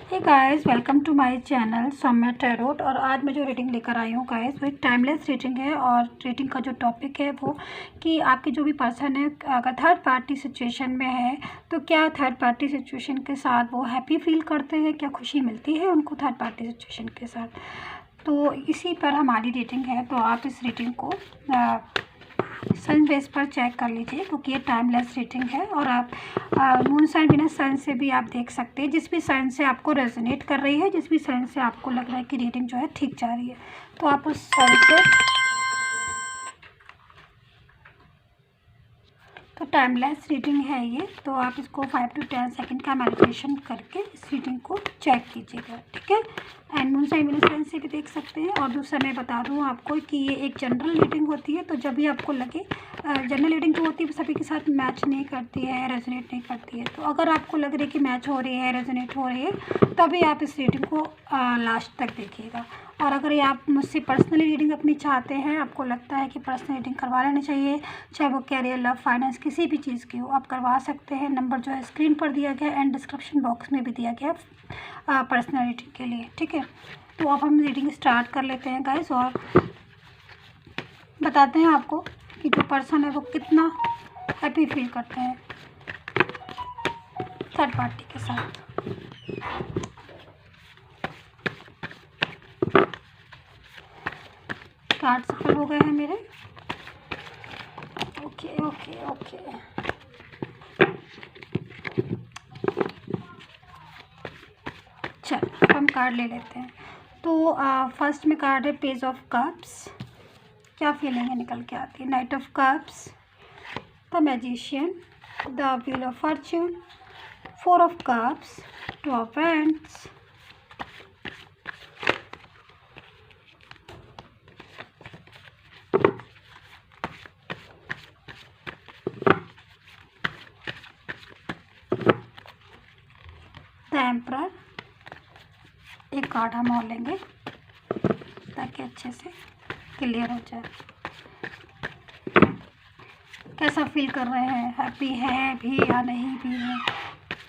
Hey guys, welcome to my channel Saumya tarot. और आज मैं जो रीडिंग लेकर आई हूँ गाइस, वो एक टाइमलेस रीडिंग है। और रीडिंग का जो टॉपिक है वो कि आपके जो भी पर्सन है अगर थर्ड पार्टी सिचुएशन में है तो क्या थर्ड पार्टी सिचुएशन के साथ वो हैप्पी फील करते हैं, क्या खुशी मिलती है उनको थर्ड पार्टी सिचुएशन के साथ। तो इसी पर हमारी रीडिंग है। तो आप इस रीडिंग को सन बेस पर चेक कर लीजिए क्योंकि ये टाइमलेस रीडिंग है। और आप मून साइन बिना सन से भी आप देख सकते हैं, जिस भी साइन से आपको रेजोनेट कर रही है, जिस भी साइन से आपको लग रहा है कि रीडिंग जो है ठीक जा रही है, तो आप उस साइन से। तो टाइमलेस रीडिंग है ये, तो आप इसको 5 to 10 सेकंड का मेडिटेशन करके इस रीडिंग को चेक कीजिएगा, ठीक है। एंड मून साइन बिना साइन से भी देख सकते हैं। और दूसरा मैं बता दूं आपको कि ये एक जनरल रीडिंग होती है, तो जब भी आपको लगे जनरल रीडिंग जो होती है वो सभी के साथ मैच नहीं करती है, रेजोनेट नहीं करती है। तो अगर आपको लग रहा है कि मैच हो रही है, रेजोनेट हो रही है, तभी आप इस रीडिंग को लास्ट तक देखिएगा। और अगर ये आप मुझसे पर्सनली रीडिंग अपनी चाहते हैं, आपको लगता है कि पर्सनल रीडिंग करवा लेनी चाहिए, चाहे वो कैरियर, लव, फाइनेंस, किसी भी चीज़ की हो, आप करवा सकते हैं। नंबर जो है स्क्रीन पर दिया गया है एंड डिस्क्रिप्शन बॉक्स में भी दिया गया है पर्सनल रीडिंग के लिए, ठीक है। तो अब हम रीडिंग स्टार्ट कर लेते हैं गाइस, और बताते हैं आपको कि जो पर्सन है वो कितना हैप्पी फील करते हैं थर्ड पार्टी के साथ। कार्ड सफल हो गए हैं मेरे। ओके ओके ओके, चल हम कार्ड ले लेते हैं। तो फर्स्ट में कार्ड है पेज ऑफ कप्स। क्या फीलिंग है निकल के आती है? Night of cups, the magician, the wheel of Fortune, 4 of cups, 2 of wands, the emperor. एक कार्ड हम और लेंगे ताकि अच्छे से क्लियर हो जाए। कैसा फील कर रहे हैं? हैप्पी है भी या नहीं भी है?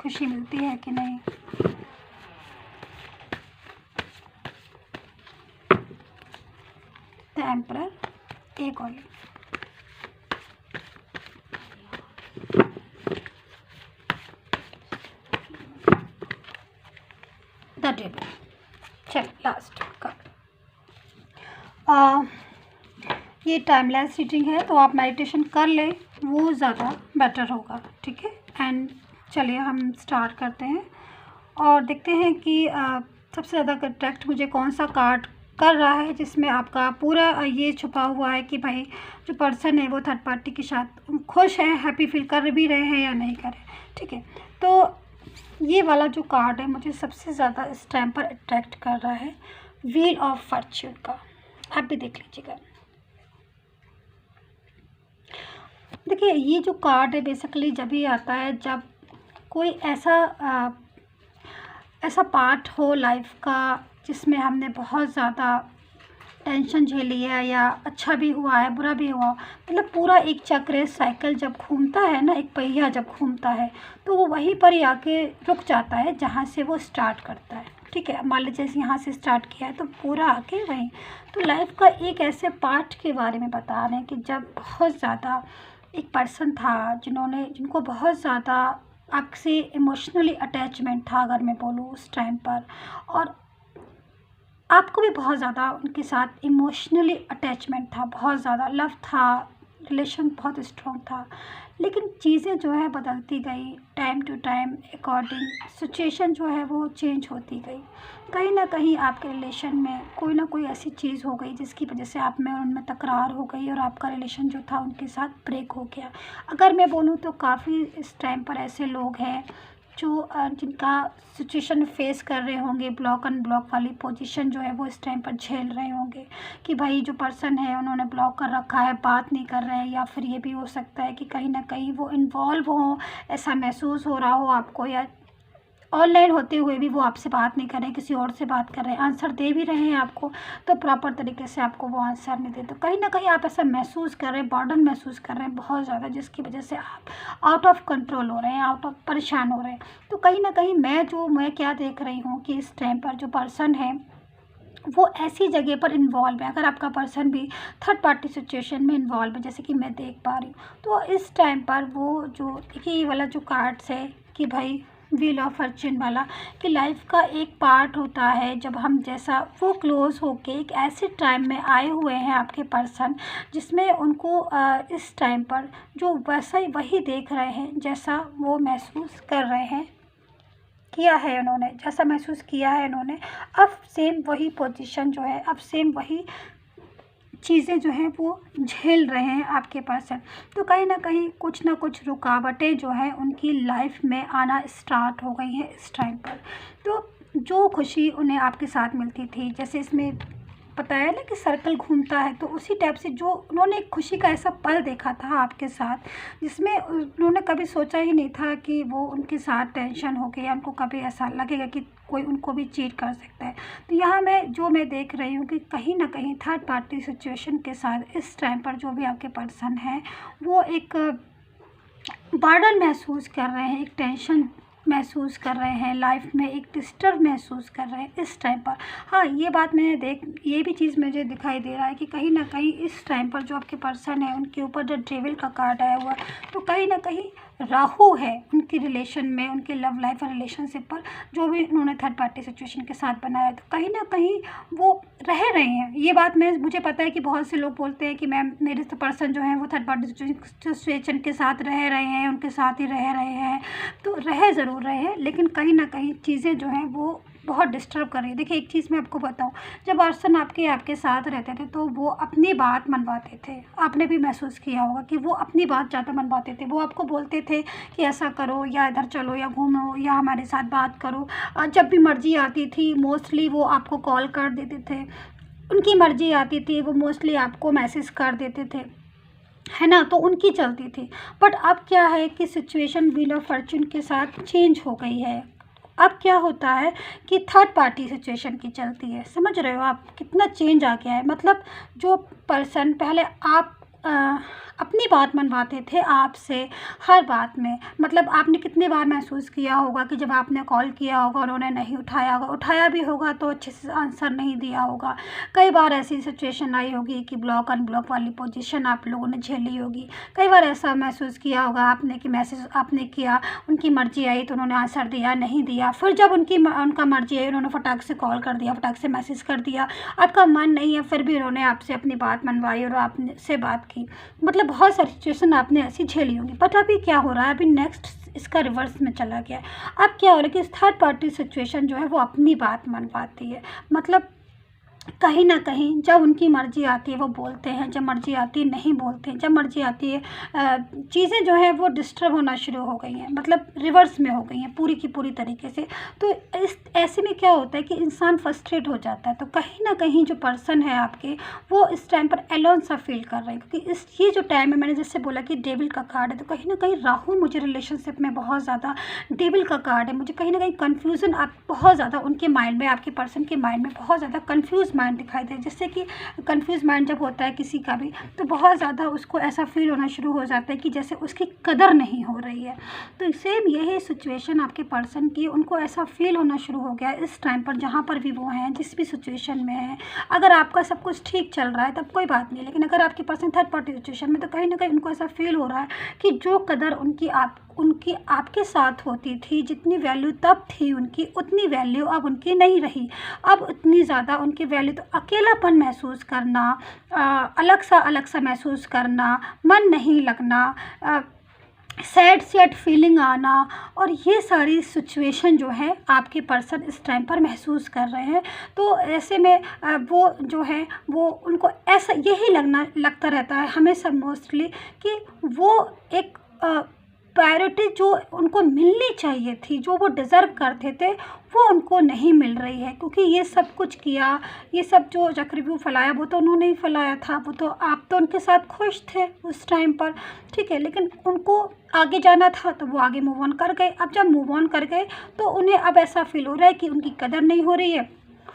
खुशी मिलती है कि नहीं? The emperor. एक और द डेविल। चल लास्ट कार्ड। ये टाइमलेस रीडिंग है, तो आप मेडिटेशन कर लें, वो ज़्यादा बेटर होगा, ठीक है। एंड चलिए हम स्टार्ट करते हैं और देखते हैं कि सबसे ज़्यादा अट्रैक्ट मुझे कौन सा कार्ड कर रहा है, जिसमें आपका पूरा ये छुपा हुआ है कि भाई जो पर्सन है वो थर्ड पार्टी के साथ खुश है, हैप्पी फील कर भी रहे हैं या नहीं कर रहे, ठीक है। तो ये वाला जो कार्ड है मुझे सबसे ज़्यादा इस टाइम पर अट्रैक्ट कर रहा है, व्हील ऑफ फॉर्च्यून का। आप भी देख लीजिएगा। देखिए ये जो कार्ड है बेसिकली जब भी आता है जब कोई ऐसा पार्ट हो लाइफ का जिसमें हमने बहुत ज़्यादा टेंशन झेली है, या अच्छा भी हुआ है बुरा भी हुआ, मतलब पूरा एक चक्र साइकिल जब घूमता है ना, एक पहिया जब घूमता है तो वो वहीं पर ही आके रुक जाता है जहाँ से वो स्टार्ट करता है, ठीक है। मान लीजिए जैसे यहाँ से स्टार्ट किया है तो पूरा आके वहीं। तो लाइफ का एक ऐसे पार्ट के बारे में बता रहे हैं कि जब बहुत ज़्यादा एक पर्सन था जिनको बहुत ज़्यादा आपसे इमोशनली अटैचमेंट था, अगर मैं बोलूँ उस टाइम पर, और आपको भी बहुत ज़्यादा उनके साथ इमोशनली अटैचमेंट था, बहुत ज़्यादा लव था, रिलेशन बहुत स्ट्रॉन्ग था। लेकिन चीज़ें जो है बदलती गई, time to time according situation जो है वो चेंज होती गई। कहीं ना कहीं आपके रिलेशन में कोई ना कोई ऐसी चीज़ हो गई जिसकी वजह से आप में और उनमें तकरार हो गई और आपका रिलेशन जो था उनके साथ ब्रेक हो गया। अगर मैं बोलूँ तो काफ़ी इस टाइम पर ऐसे लोग हैं जो जिनका सिचुएशन फेस कर रहे होंगे, ब्लॉक अनब्लॉक वाली पोजीशन जो है वो इस टाइम पर झेल रहे होंगे कि भाई जो पर्सन है उन्होंने ब्लॉक कर रखा है, बात नहीं कर रहे हैं, या फिर ये भी हो सकता है कि कहीं ना कहीं वो इन्वॉल्व हो, ऐसा महसूस हो रहा हो आपको, या ऑनलाइन होते हुए भी वो आपसे बात नहीं कर रहे हैं, किसी और से बात कर रहे हैं, आंसर दे भी रहे हैं आपको तो प्रॉपर तरीके से आपको वो आंसर नहीं देते। तो कहीं ना कहीं आप ऐसा महसूस कर रहे हैं, बर्डन महसूस कर रहे हैं बहुत ज़्यादा, जिसकी वजह से आप आउट ऑफ कंट्रोल हो रहे हैं, आउट ऑफ परेशान हो रहे हैं। तो कहीं ना कहीं मैं क्या देख रही हूँ कि इस टाइम पर जो पर्सन है वो ऐसी जगह पर इन्वॉल्व है, अगर आपका पर्सन भी थर्ड पार्टी सिचुएशन में इन्वॉल्व है, जैसे कि मैं देख पा रही हूँ, तो इस टाइम पर वो जो ये वाला जो कार्ड्स है कि भाई व्हील ऑफ फॉर्च्यून वाला, कि लाइफ का एक पार्ट होता है जब हम जैसा वो क्लोज होके एक ऐसे टाइम में आए हुए हैं आपके पर्सन, जिसमें उनको इस टाइम पर जो वैसा ही वही देख रहे हैं जैसा वो महसूस कर रहे हैं, किया है उन्होंने, जैसा महसूस किया है उन्होंने, अब सेम वही पोजीशन जो है, अब सेम वही चीज़ें जो हैं वो झेल रहे हैं आपके पर्सन। तो कहीं ना कहीं कुछ ना कुछ रुकावटें जो हैं उनकी लाइफ में आना स्टार्ट हो गई हैं इस टाइम पर। तो जो खुशी उन्हें आपके साथ मिलती थी, जैसे इसमें पता है ना कि सर्कल घूमता है, तो उसी टाइप से जो उन्होंने एक खुशी का ऐसा पल देखा था आपके साथ, जिसमें उन्होंने कभी सोचा ही नहीं था कि वो उनके साथ टेंशन हो गई, या उनको कभी ऐसा लगेगा कि कोई उनको भी चीट कर सकता है। तो यहाँ मैं देख रही हूँ कि कहीं ना कहीं थर्ड पार्टी सिचुएशन के साथ इस टाइम पर जो भी आपके पर्सन है वो एक बर्डन महसूस कर रहे हैं, एक टेंशन महसूस कर रहे हैं, लाइफ में एक डिस्टर्ब महसूस कर रहे हैं इस टाइम पर। हाँ, ये भी चीज़ मुझे दिखाई दे रहा है कि कहीं ना कहीं इस टाइम पर जो आपके पर्सन है उनके ऊपर जो डेविल का कार्ड आया हुआ, तो कहीं ना कहीं राहु है उनकी रिलेशन में, उनके लव लाइफ और रिलेशनशिप पर, जो भी उन्होंने थर्ड पार्टी सिचुएशन के साथ बनाया, तो कहीं ना कहीं वो रह रहे हैं। ये बात मुझे पता है कि बहुत से लोग बोलते हैं कि मैम मेरे तो पर्सन जो है वो थर्ड पार्टी सिचुएशन के साथ रह रहे हैं, उनके साथ ही रह रहे हैं, तो रह ज़रूर रहे हैं, लेकिन कहीं ना कहीं चीज़ें जो हैं वो बहुत डिस्टर्ब कर रही है। देखिए, एक चीज़ मैं आपको बताऊं, जब पर्सन आपके साथ रहते थे तो वो अपनी बात मनवाते थे, आपने भी महसूस किया होगा कि वो अपनी बात ज़्यादा मनवाते थे। वो आपको बोलते थे कि ऐसा करो, या इधर चलो, या घूमो, या हमारे साथ बात करो। जब भी मर्ज़ी आती थी मोस्टली वो आपको कॉल कर देते थे, उनकी मर्ज़ी आती थी वो मोस्टली आपको मैसेज कर देते थे, है ना, तो उनकी चलती थी। बट अब क्या है कि सिचुएशन व्हील ऑफ फॉर्च्यून के साथ चेंज हो गई है। अब क्या होता है कि थर्ड पार्टी सिचुएशन की चलती है। समझ रहे हो आप कितना चेंज आ गया है? मतलब जो पर्सन पहले आप अपनी बात मनवाते थे आपसे हर बात में, मतलब आपने कितनी बार महसूस किया होगा कि जब आपने कॉल किया होगा उन्होंने नहीं उठाया होगा, उठाया भी होगा तो अच्छे से आंसर नहीं दिया होगा। कई बार ऐसी सिचुएशन आई होगी कि ब्लॉक अनब्लॉक वाली पोजीशन आप लोगों ने झेली होगी। कई बार ऐसा महसूस किया होगा आपने कि मैसेज आपने किया, उनकी मर्ज़ी आई तो उन्होंने आंसर दिया, नहीं दिया, फिर जब उनका मर्ज़ी आई उन्होंने फटाक से कॉल कर दिया, फटाक से मैसेज कर दिया, आपका मन नहीं है फिर भी उन्होंने आपसे अपनी बात मनवाई और आपने से बात की। मतलब बहुत सारी सिचुएशन आपने ऐसी झेली होंगी। बट अभी क्या हो रहा है, अभी नेक्स्ट इसका रिवर्स में चला गया है। अब क्या हो रहा है कि थर्ड पार्टी सिचुएशन जो है वो अपनी बात मनवाती है। मतलब कहीं ना कहीं जब उनकी मर्ज़ी आती है वो बोलते हैं, जब मर्ज़ी आती है नहीं बोलते हैं, जब मर्ज़ी आती है चीज़ें जो है वो डिस्टर्ब होना शुरू हो गई हैं, मतलब रिवर्स में हो गई हैं पूरी की पूरी तरीके से। तो इस ऐसे में क्या होता है कि इंसान फ्रस्ट्रेट हो जाता है। तो कहीं ना कहीं जो पर्सन है आपके वो इस टाइम पर एलोन सा फील कर रहे हैं, क्योंकि ये जो टाइम है, मैंने जैसे बोला कि डेविल का कार्ड है, तो कहीं ना कहीं राहु मुझे रिलेशनशिप में बहुत ज़्यादा, डेविल का कार्ड है, मुझे कहीं ना कहीं कन्फ्यूज़न आप बहुत ज़्यादा उनके माइंड में, आपके पर्सन के माइंड में बहुत ज़्यादा कन्फ्यूज़ माइंड दिखाई दे। जिससे कि कंफ्यूज माइंड जब होता है किसी का भी, तो बहुत ज़्यादा उसको ऐसा फील होना शुरू हो जाता है कि जैसे उसकी कदर नहीं हो रही है। तो सेम यही सिचुएशन आपके पर्सन की, उनको ऐसा फील होना शुरू हो गया इस टाइम पर, जहाँ पर भी वो हैं, जिस भी सिचुएशन में है। अगर आपका सब कुछ ठीक चल रहा है तब कोई बात नहीं, लेकिन अगर आपके पर्सन थर्ड पार्टी सिचुएशन में, तो कहीं ना कहीं उनको ऐसा फील हो रहा है कि जो कदर उनकी आपके साथ होती थी, जितनी वैल्यू तब थी उनकी, उतनी वैल्यू अब उनकी नहीं रही। अब उतनी ज़्यादा उनकी वैल्यू, तो अकेलापन महसूस करना, अलग सा महसूस करना, मन नहीं लगना, सैड फीलिंग आना, और ये सारी सिचुएशन जो है आपके पर्सन इस टाइम पर महसूस कर रहे हैं। तो ऐसे में वो जो है वो उनको ऐसा यही लगता रहता है हमेशा मोस्टली कि वो एक प्रायोरिटी जो उनको मिलनी चाहिए थी, जो वो डिज़र्व करते थे, वो उनको नहीं मिल रही है। क्योंकि ये सब कुछ किया, ये सब जो चक्रव्यूह फैलाया, वो तो उन्होंने ही फैलाया था। वो तो आप तो उनके साथ खुश थे उस टाइम पर, ठीक है, लेकिन उनको आगे जाना था तो वो आगे मूव ऑन कर गए। अब जब मूव ऑन कर गए तो उन्हें अब ऐसा फील हो रहा है कि उनकी कदर नहीं हो रही है,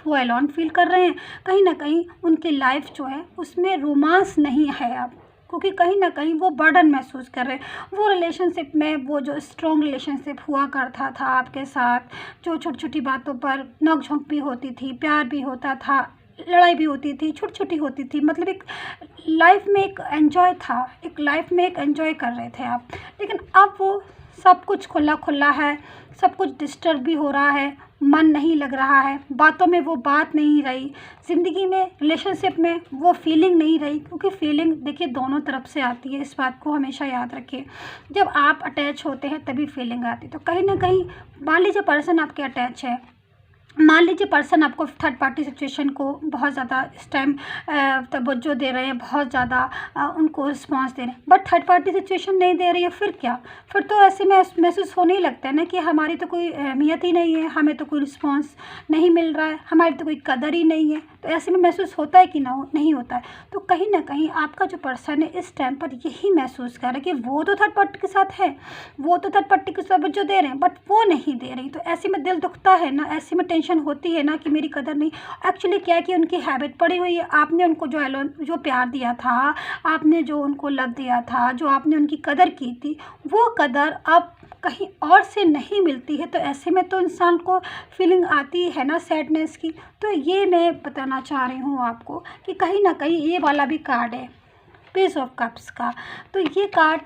वो अलोन फील कर रहे हैं। कहीं ना कहीं उनकी लाइफ जो है उसमें रोमांस नहीं है अब, क्योंकि कहीं ना कहीं वो बर्डन महसूस कर रहे हैं। वो रिलेशनशिप में वो जो स्ट्रॉन्ग रिलेशनशिप हुआ करता था आपके साथ, जो छोटी छोटी बातों पर नोक-झोंक भी होती थी, प्यार भी होता था, लड़ाई भी होती थी, छोटी छोटी होती थी, मतलब एक लाइफ में एक एन्जॉय था, एक लाइफ में एक एन्जॉय कर रहे थे आप। लेकिन अब वो सब कुछ खुला खुला है, सब कुछ डिस्टर्ब भी हो रहा है, मन नहीं लग रहा है, बातों में वो बात नहीं रही, ज़िंदगी में रिलेशनशिप में वो फीलिंग नहीं रही। क्योंकि फीलिंग देखिए दोनों तरफ से आती है, इस बात को हमेशा याद रखिए। जब आप अटैच होते हैं तभी फीलिंग आती है। तो कहीं ना कहीं मान लीजिए पर्सन आपके अटैच है, मान लीजिए पर्सन आपको थर्ड पार्टी सिचुएशन को बहुत ज़्यादा इस टाइम तवज्जो दे रहे हैं, बहुत ज़्यादा उनको रिस्पांस दे रहे हैं, बट थर्ड पार्टी सिचुएशन नहीं दे रही है, फिर क्या? फिर तो ऐसे में महसूस होने ही लगता है ना कि हमारी तो कोई अहमियत ही नहीं है, हमें तो कोई रिस्पांस नहीं मिल रहा है, हमारी तो कोई कदर ही नहीं है। तो ऐसे में महसूस होता है कि नहीं होता है। तो कहीं ना कहीं आपका जो पर्सन है इस टाइम पर यही महसूस कर रहा है कि वो तो थर्ड पार्टी के साथ है, वो तो थर्ड पार्टी को तवज्जो दे रहे हैं, बट वो नहीं दे रही। तो ऐसे में दिल दुखता है ना, ऐसे में टेंशन होती है ना कि मेरी कदर नहीं। एक्चुअली क्या है कि उनकी हैबिट पड़ी हुई है, आपने उनको जो प्यार दिया था, आपने जो उनको लव दिया था, जो आपने उनकी कदर की थी, वो कदर अब कहीं और से नहीं मिलती है। तो ऐसे में तो इंसान को फीलिंग आती है ना सैडनेस की। तो ये मैं बताना चाह रही हूँ आपको कि कहीं ना कहीं ये वाला भी कार्ड है पेज ऑफ कप्स का। तो ये कार्ड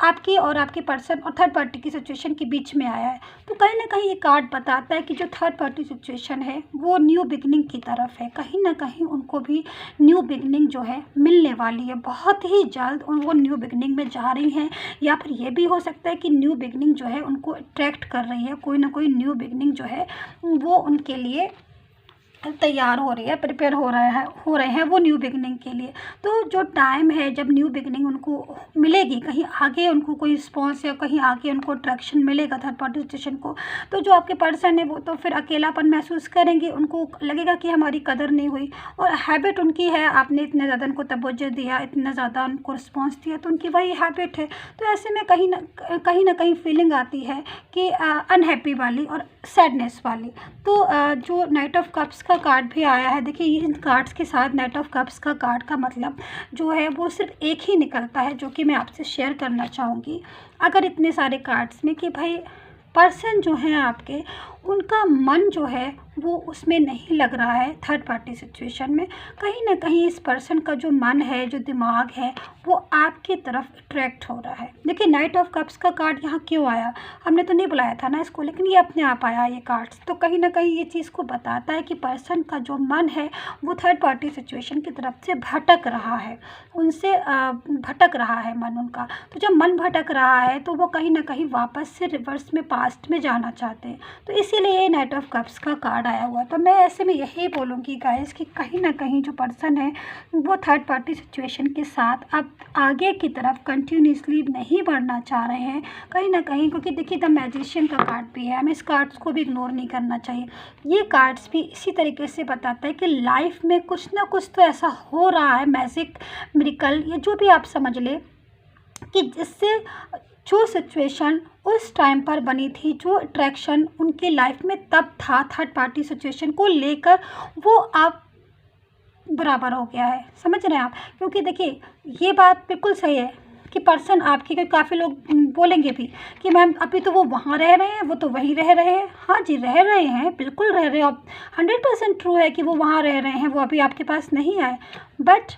आपकी और आपके पर्सन और थर्ड पार्टी की सिचुएशन के बीच में आया है। तो कहीं ना कहीं ये कार्ड बताता है कि जो थर्ड पार्टी सिचुएशन है वो न्यू बिगनिंग की तरफ है। कहीं ना कहीं उनको भी न्यू बिगनिंग जो है मिलने वाली है बहुत ही जल्द, और वो न्यू बिगनिंग में जा रही हैं। या फिर ये भी हो सकता है कि न्यू बिगनिंग जो है उनको अट्रैक्ट कर रही है, कोई ना कोई न्यू बिगनिंग जो है वो उनके लिए तैयार हो रही है, प्रिपेयर हो रहे हैं वो न्यू बिगनिंग के लिए। तो जो टाइम है जब न्यू बिगनिंग उनको मिलेगी, कहीं आगे उनको कोई रिस्पॉन्स या कहीं आगे उनको अट्रैक्शन मिलेगा थर्ड पार्टी सिचुएशन को, तो जो आपके पर्सन है वो तो फिर अकेलापन महसूस करेंगे, उनको लगेगा कि हमारी कदर नहीं हुई। और हैबिट उनकी है, आपने इतने ज़्यादा उनको तवज्जो दिया, इतना ज़्यादा उनको रिस्पॉन्स दिया, तो उनकी वही हैबिट है। तो ऐसे में कहीं ना कहीं फीलिंग आती है कि अनहैप्पी वाली और सैडनेस वाली। तो जो नाइट ऑफ कप्स का कार्ड भी आया है, देखिए इन कार्ड्स के साथ नाइट ऑफ कप्स का कार्ड का मतलब जो है वो सिर्फ एक ही निकलता है, जो कि मैं आपसे शेयर करना चाहूँगी। अगर इतने सारे कार्ड्स में कि भाई पर्सन जो है आपके, उनका मन जो है वो उसमें नहीं लग रहा है थर्ड पार्टी सिचुएशन में। कहीं ना कहीं इस पर्सन का जो मन है, जो दिमाग है, वो आपकी तरफ अट्रैक्ट हो रहा है। देखिए नाइट ऑफ कप्स का कार्ड यहाँ क्यों आया, हमने तो नहीं बुलाया था ना इसको, लेकिन ये अपने आप आया ये कार्ड्स। तो कहीं ना कहीं ये चीज़ को बताता है कि पर्सन का जो मन है वो थर्ड पार्टी सिचुएशन की तरफ से भटक रहा है, उनसे भटक रहा है मन उनका। तो जब मन भटक रहा है तो वो कहीं ना कहीं वापस से रिवर्स में, पास्ट में जाना चाहते हैं। तो इसीलिए ये नाइट ऑफ कप्स का कार्ड आया हुआ। तो मैं ऐसे में यही बोलूँगी गाइस कि कहीं ना कहीं जो पर्सन है वो थर्ड पार्टी सिचुएशन के साथ अब आगे की तरफ कंटिन्यूसली नहीं बढ़ना चाह रहे हैं कहीं ना कहीं। क्योंकि देखिए द मैजिशियन का कार्ड भी है, हमें इस कार्ड्स को भी इग्नोर नहीं करना चाहिए। ये कार्ड्स भी इसी तरीके से बताता है कि लाइफ में कुछ ना कुछ तो ऐसा हो रहा है, मैजिक, मिरेकल, ये जो भी आप समझ ले, कि जिससे जो सिचुएशन उस टाइम पर बनी थी, जो अट्रैक्शन उनकी लाइफ में तब था थर्ड पार्टी सिचुएशन को लेकर, वो अब बराबर हो गया है। समझ रहे हैं आप? क्योंकि देखिए ये बात बिल्कुल सही है कि पर्सन आपके, क्योंकि काफ़ी लोग बोलेंगे भी कि मैम अभी तो वो वहाँ रह रहे हैं, वो तो वहीं रह रहे हैं। हाँ जी, रह रहे हैं, बिल्कुल रह रहे हैं। अब 100% ट्रू है कि वो वहाँ रह रहे हैं, वो अभी आपके पास नहीं आए, बट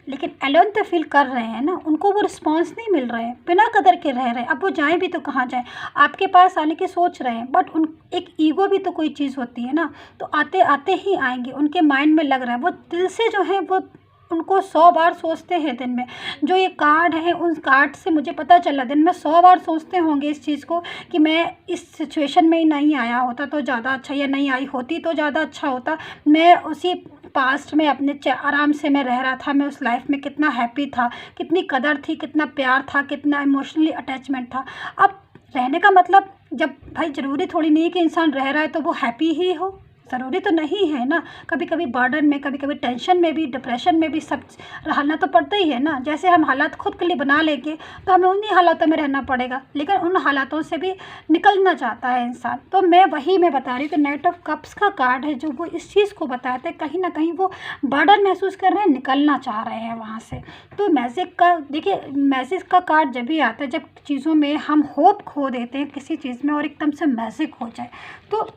लेकिन एलोन तो फील कर रहे हैं ना, उनको वो रिस्पांस नहीं मिल रहे हैं, बिना कदर के रह रहे हैं। अब वो जाएं भी तो कहाँ जाएं, आपके पास आने की सोच रहे हैं, बट उन एक ईगो भी तो कोई चीज़ होती है ना, तो आते आते ही आएंगे, उनके माइंड में लग रहा है, वो दिल से जो है वो उनको 100 बार सोचते हैं दिन में। जो ये कार्ड है, उन कार्ड से मुझे पता चला दिन में 100 बार सोचते होंगे इस चीज़ को कि मैं इस सिचुएशन में ही नहीं आया होता तो ज़्यादा अच्छा, या नहीं आई होती तो ज़्यादा अच्छा होता, मैं उसी पास्ट में अपने आराम से मैं रह रहा था, मैं उस लाइफ में कितना हैप्पी था, कितनी कदर थी, कितना प्यार था, कितना इमोशनली अटैचमेंट था। अब रहने का मतलब, जब भाई ज़रूरी थोड़ी नहीं है कि इंसान रह रहा है तो वो हैप्पी ही हो, ज़रूरी तो नहीं है ना। कभी कभी बर्डन में, कभी कभी टेंशन में भी, डिप्रेशन में भी सब रहना तो पड़ता ही है ना। जैसे हम हालात खुद के लिए बना लेंगे तो हमें उन्हीं हालातों में रहना पड़ेगा, लेकिन उन हालातों से भी निकलना चाहता है इंसान। तो मैं बता रही हूँ कि नाइट ऑफ कप्स का कार्ड है जो वो इस चीज़ को बताते हैं, कहीं ना कहीं वो बर्डन महसूस कर रहे हैं, निकलना चाह रहे हैं वहाँ से। तो मैजिक का देखिए, मैजिक का कार्ड जब भी आता है जब चीज़ों में हम होप खो देते हैं किसी चीज़ में और एकदम से मैजिक हो जाए। तो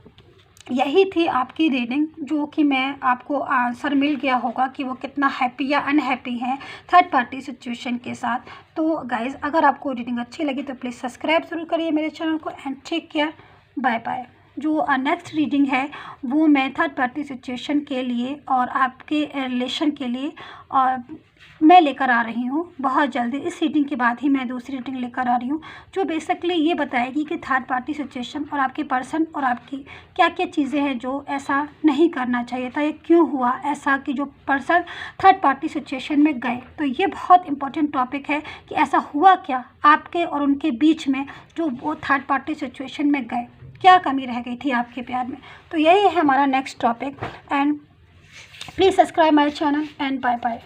यही थी आपकी रीडिंग, जो कि मैं आपको आंसर मिल गया होगा कि वो कितना हैप्पी या अनहैप्पी हैं थर्ड पार्टी सिचुएशन के साथ। तो गाइज़, अगर आपको रीडिंग अच्छी लगी तो प्लीज़ सब्सक्राइब ज़रूर करिए मेरे चैनल को, and take care, bye bye. जो नेक्स्ट रीडिंग है वो मैं थर्ड पार्टी सिचुएशन के लिए और आपके रिलेशन के लिए और मैं लेकर आ रही हूँ बहुत जल्दी। इस रीडिंग के बाद ही मैं दूसरी रीडिंग लेकर आ रही हूँ, जो बेसिकली ये बताएगी कि थर्ड पार्टी सिचुएशन और आपके पर्सन और आपकी क्या क्या चीज़ें हैं जो ऐसा नहीं करना चाहिए था, ये क्यों हुआ ऐसा कि जो पर्सन थर्ड पार्टी सिचुएशन में गए। तो ये बहुत इंपॉर्टेंट टॉपिक है कि ऐसा हुआ क्या आपके और उनके बीच में, जो वो थर्ड पार्टी सिचुएशन में गए, क्या कमी रह गई थी आपके प्यार में। तो यही है हमारा next topic, and please subscribe my channel, and bye bye.